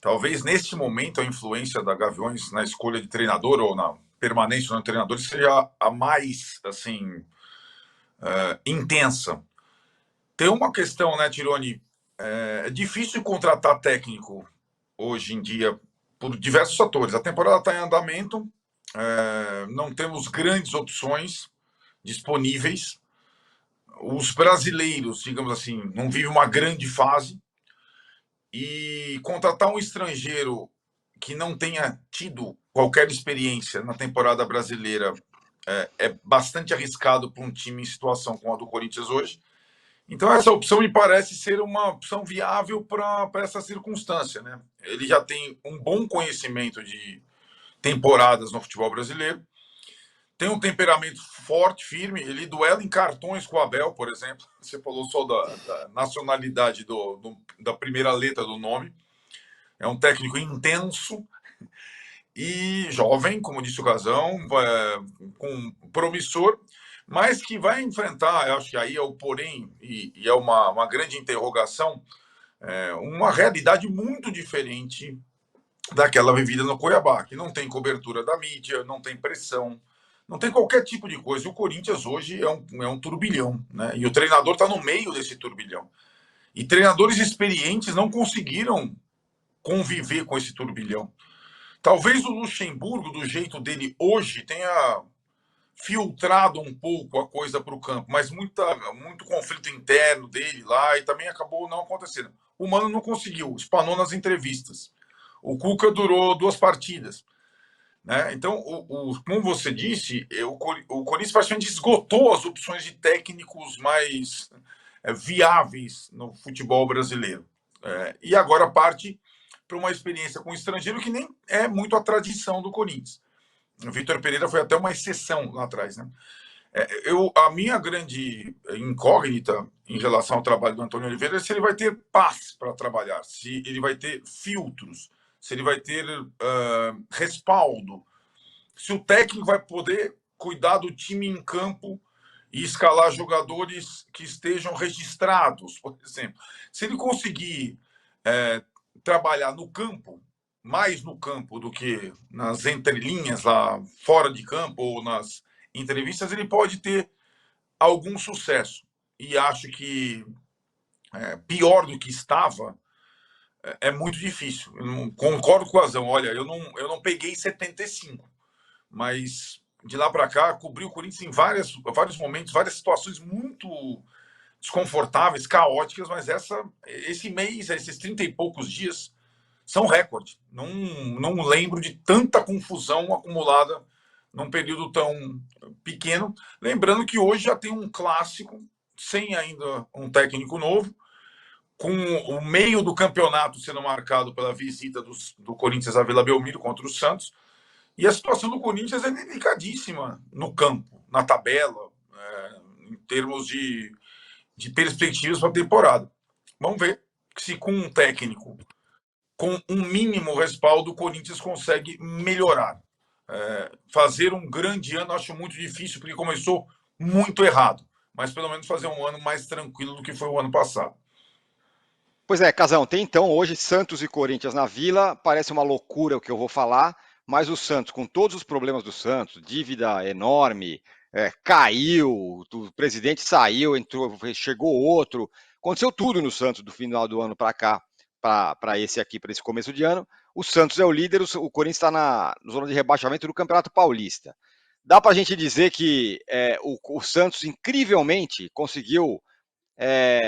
talvez neste momento a influência da Gaviões na escolha de treinador ou na permanência no treinador seja a mais assim intensa. Tem uma questão, né, Tironi? É difícil contratar técnico hoje em dia por diversos fatores. A temporada está em andamento, não temos grandes opções disponíveis. Os brasileiros, digamos assim, não vivem uma grande fase. E contratar um estrangeiro que não tenha tido qualquer experiência na temporada brasileira é bastante arriscado para um time em situação como a do Corinthians hoje. Então, essa opção me parece ser uma opção viável para essa circunstância. Né? Ele já tem um bom conhecimento de temporadas no futebol brasileiro, tem um temperamento forte, firme. Ele duela em cartões com o Abel, por exemplo. Você falou só da nacionalidade da primeira letra do nome. É um técnico intenso e jovem, como disse o Casão, com promissor, mas que vai enfrentar, eu acho que aí é o porém, e é uma grande interrogação, uma realidade muito diferente daquela vivida no Cuiabá, que não tem cobertura da mídia, não tem pressão, não tem qualquer tipo de coisa. E o Corinthians hoje é um turbilhão, né? E o treinador está no meio desse turbilhão. E treinadores experientes não conseguiram conviver com esse turbilhão. Talvez o Luxemburgo, do jeito dele hoje, tenha filtrado um pouco a coisa para o campo, mas muito conflito interno dele lá e também acabou não acontecendo. O Mano não conseguiu, espanou nas entrevistas. O Cuca durou 2 partidas. Né? Então, como você disse, o Corinthians praticamente esgotou as opções de técnicos mais viáveis no futebol brasileiro. E agora parte para uma experiência com um estrangeiro que nem é muito a tradição do Corinthians. O Vitor Pereira foi até uma exceção lá atrás. Né? A minha grande incógnita em relação ao trabalho do Antônio Oliveira é se ele vai ter paz para trabalhar, se ele vai ter filtros, se ele vai ter respaldo, se o técnico vai poder cuidar do time em campo e escalar jogadores que estejam registrados, por exemplo. Se ele conseguir trabalhar no campo, mais no campo do que nas entrelinhas lá fora de campo ou nas entrevistas, ele pode ter algum sucesso. E acho que pior do que estava é muito difícil. Eu não concordo com o Azão. Olha, eu não peguei 75, mas de lá para cá cobri o Corinthians em vários momentos, várias situações muito desconfortáveis, caóticas, mas esse mês, esses 30 e poucos dias, são recorde. Não lembro de tanta confusão acumulada num período tão pequeno. Lembrando que hoje já tem um clássico, sem ainda um técnico novo, com o meio do campeonato sendo marcado pela visita do Corinthians à Vila Belmiro contra o Santos. E a situação do Corinthians é delicadíssima no campo, na tabela, em termos de perspectivas para a temporada. Vamos ver se com um técnico com um mínimo respaldo, o Corinthians consegue melhorar. Fazer um grande ano acho muito difícil, porque começou muito errado. Mas pelo menos fazer um ano mais tranquilo do que foi o ano passado. Pois é, Casão, tem então hoje Santos e Corinthians na Vila. Parece uma loucura o que eu vou falar, mas o Santos, com todos os problemas do Santos, dívida enorme, caiu, o presidente saiu, entrou, chegou outro, aconteceu tudo no Santos do final do ano para cá, para esse aqui, para esse começo de ano. O Santos é o líder, o Corinthians está na zona de rebaixamento do Campeonato Paulista. Dá para a gente dizer que o Santos, incrivelmente, conseguiu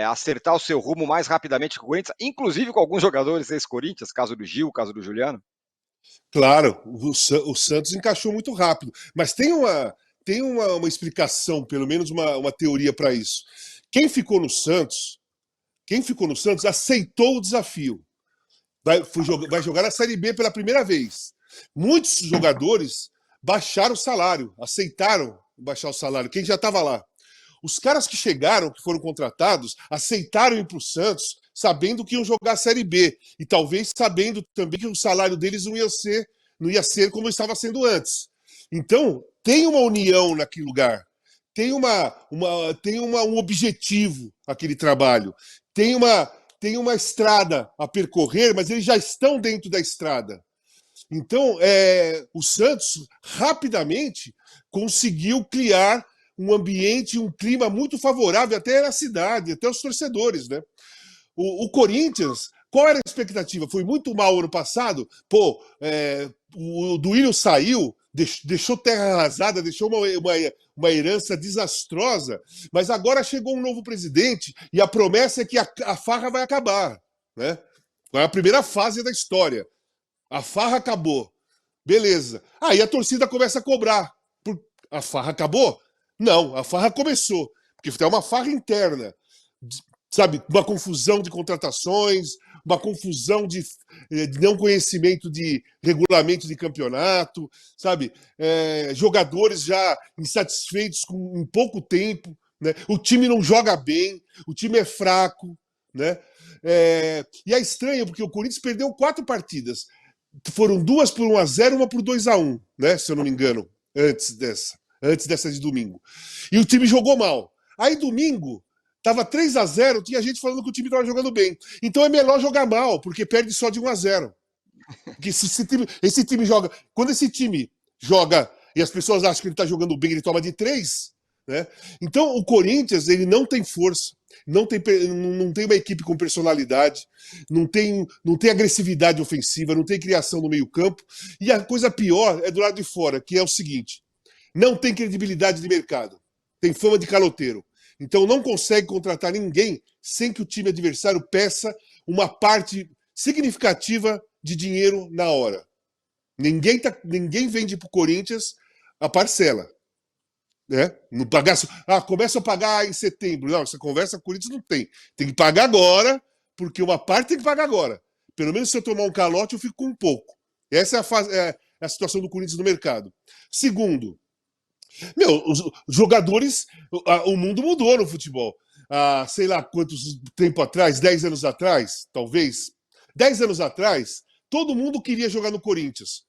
acertar o seu rumo mais rapidamente que o Corinthians, inclusive com alguns jogadores desse Corinthians, caso do Gil, caso do Juliano? Claro, o Santos encaixou muito rápido, mas tem uma explicação, pelo menos uma teoria para isso. Quem ficou no Santos aceitou o desafio. Vai jogar a Série B pela primeira vez. Muitos jogadores baixaram o salário, aceitaram baixar o salário, quem já estava lá. Os caras que chegaram, que foram contratados, aceitaram ir para o Santos, sabendo que iam jogar a Série B. E talvez sabendo também que o salário deles não ia ser como estava sendo antes. Então, tem uma união naquele lugar. Tem um objetivo aquele trabalho. Tem tem uma estrada a percorrer, mas eles já estão dentro da estrada. Então, o Santos rapidamente conseguiu criar um ambiente, um clima muito favorável até na cidade, até os torcedores, né? O Corinthians, qual era a expectativa? Foi muito mal ano passado. Pô, o Duílio saiu, deixou terra arrasada, deixou uma herança desastrosa, mas agora chegou um novo presidente e a promessa é que a farra vai acabar, né? É a primeira fase da história. A farra acabou. Beleza. Aí a torcida começa a cobrar. A farra acabou? Não, a farra começou. Porque é uma farra interna. Sabe, uma confusão de contratações, uma confusão de não conhecimento de regulamento de campeonato, sabe? Jogadores já insatisfeitos com pouco tempo, né? O time não joga bem, o time é fraco, né? E é estranho, porque o Corinthians perdeu 4 partidas. Foram 2 por 1-0, uma por 2-1, né? Se eu não me engano, antes dessa de domingo. E o time jogou mal. Aí domingo tava 3-0, tinha gente falando que o time estava jogando bem. Então é melhor jogar mal, porque perde só de 1-0. Porque esse time joga. Quando esse time joga e as pessoas acham que ele está jogando bem, ele toma de 3, né? Então o Corinthians, ele não tem força, não tem uma equipe com personalidade, não tem agressividade ofensiva, não tem criação no meio-campo. E a coisa pior é do lado de fora, que é o seguinte: não tem credibilidade de mercado, tem fama de caloteiro. Então não consegue contratar ninguém sem que o time adversário peça uma parte significativa de dinheiro na hora. Ninguém vende para o Corinthians a parcela. Né? Não pagar, começa a pagar em setembro. Não, essa conversa com o Corinthians não tem. Tem que pagar agora, porque uma parte tem que pagar agora. Pelo menos se eu tomar um calote, eu fico com um pouco. Essa é a situação do Corinthians no mercado. Segundo, os jogadores, o mundo mudou no futebol. Sei lá quantos tempo atrás, 10 anos atrás, talvez. 10 anos atrás, todo mundo queria jogar no Corinthians.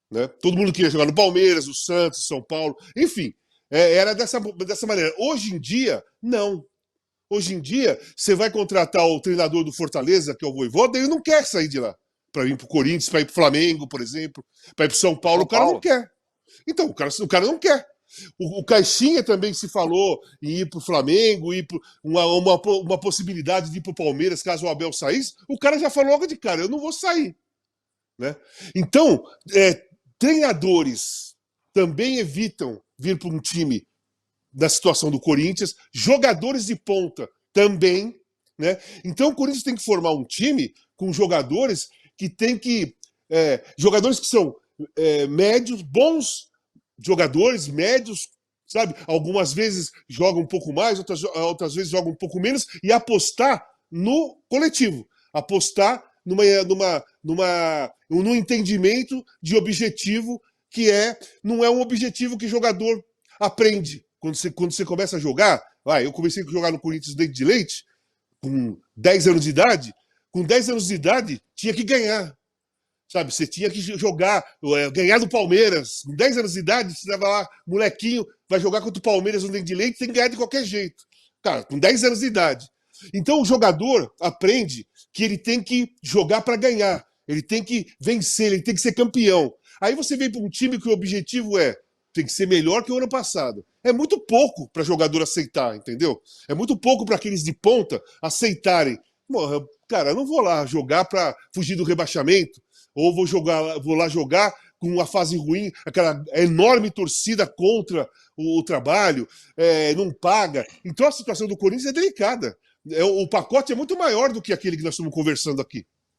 Né? Todo mundo queria jogar no Palmeiras, no Santos, São Paulo, enfim. Era dessa maneira. Hoje em dia, não. Hoje em dia, você vai contratar o treinador do Fortaleza, que é o Vojvoda, ele não quer sair de lá. Para ir para o Corinthians, para ir para o Flamengo, por exemplo, para ir para o São Paulo, o cara não quer. Então, o cara não quer. O Caixinha também se falou em ir para o Flamengo, ir para uma possibilidade de ir para o Palmeiras, caso o Abel saísse. O cara já falou logo de cara, eu não vou sair. Né? Então, treinadores também evitam vir para um time da situação do Corinthians, jogadores de ponta também. Né? Então, o Corinthians tem que formar um time com jogadores que tem que... jogadores que são médios, bons jogadores médios, sabe? Algumas vezes jogam um pouco mais, outras vezes jogam um pouco menos, e apostar no coletivo, apostar num entendimento de objetivo que não é um objetivo que jogador aprende. Quando você começa a jogar, eu comecei a jogar no Corinthians dente de leite, com 10 anos de idade, tinha que ganhar. Sabe, você tinha que jogar, ganhar do Palmeiras. Com 10 anos de idade, você estava lá, molequinho, vai jogar contra o Palmeiras no dente de leite, tem que ganhar de qualquer jeito. Cara, com 10 anos de idade. Então o jogador aprende que ele tem que jogar para ganhar, ele tem que vencer, ele tem que ser campeão. Aí você vem para um time que o objetivo tem que ser melhor que o ano passado. É muito pouco para jogador aceitar, entendeu? É muito pouco para aqueles de ponta aceitarem. Cara, eu não vou lá jogar para fugir do rebaixamento, ou vou lá jogar com uma fase ruim, aquela enorme torcida contra o trabalho, não paga. Então a situação do Corinthians é delicada. O pacote é muito maior do que aquele que nós estamos conversando aqui.